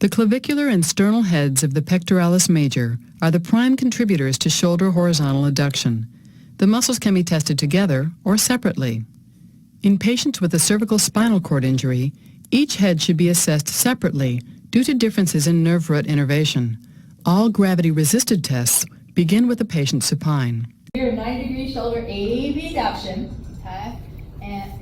The clavicular and sternal heads of the pectoralis major are the prime contributors to shoulder horizontal adduction. The muscles can be tested together or separately. In patients with a cervical spinal cord injury, each head should be assessed separately due to differences in nerve root innervation. All gravity-resisted tests begin with the patient supine. Here, 90-degree shoulder ADD abduction, okay? And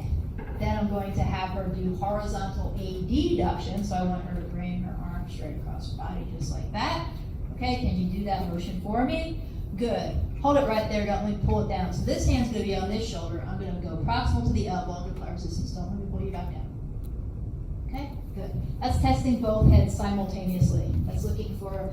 then I'm going to have her do horizontal ADD abduction, so I want her to bring her arm straight across her body just like that. Okay, can you do that motion for me? Good. Hold it right there, don't let me pull it down. So this hand's going to be on this shoulder. I'm going to go proximal to the elbow and apply resistance. Don't let me pull you back down. Okay, good. That's testing both heads simultaneously. That's looking for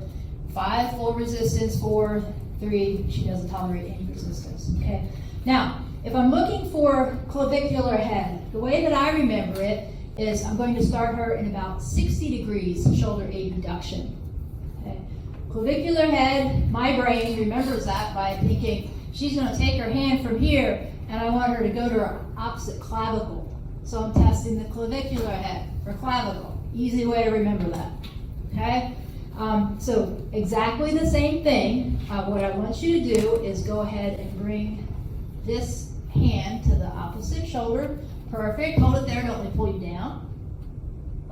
5 full resistance, 4, 3, she doesn't tolerate any resistance. Okay. Now, if I'm looking for clavicular head, the way that I remember it is I'm going to start her in about 60 degrees shoulder abduction. Okay. Clavicular head, my brain remembers that by thinking she's going to take her hand from here and I want her to go to her opposite clavicle. So I'm testing the clavicular head for clavicle. Easy way to remember that. Okay? So exactly the same thing. What I want you to do is go ahead and bring this hand to the opposite shoulder. Perfect. Hold it there. Don't let me pull you down.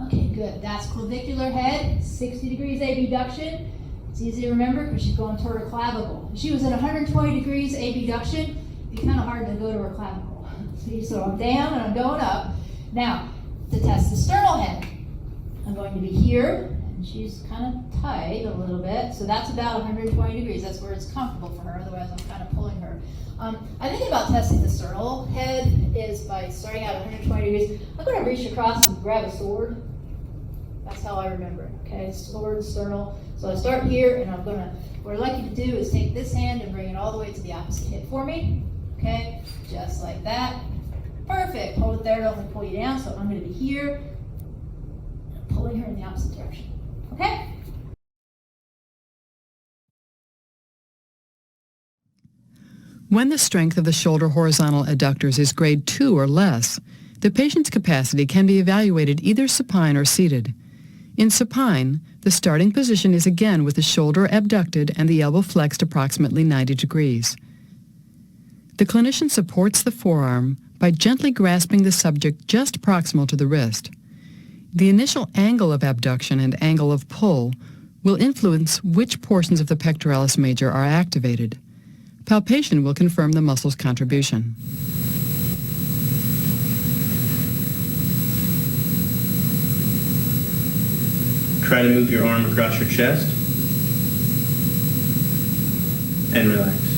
Okay, good. That's clavicular head, 60 degrees abduction. It's easy to remember because she's going toward her clavicle. If she was at 120 degrees abduction, it'd be kind of hard to go to her clavicle. See, so I'm down and I'm going up. Now, to test the sternal head, I'm going to be here. She's kind of tight a little bit, so that's about 120 degrees. That's where it's comfortable for her, otherwise I'm kind of pulling her. I think about testing the sternal head is by starting out at 120 degrees. I'm going to reach across and grab a sword. That's how I remember it, okay? Sword, sternal. So I start here, and what I'd like you to do is take this hand and bring it all the way to the opposite hip for me, okay? Just like that. Perfect. Hold it there, don't let me pull you down. So I'm going to be here, pulling her in the opposite direction. Okay? When the strength of the shoulder horizontal adductors is grade 2 or less, the patient's capacity can be evaluated either supine or seated. In supine, the starting position is again with the shoulder abducted and the elbow flexed approximately 90 degrees. The clinician supports the forearm by gently grasping the subject just proximal to the wrist. The initial angle of abduction and angle of pull will influence which portions of the pectoralis major are activated. Palpation will confirm the muscle's contribution. Try to move your arm across your chest and relax.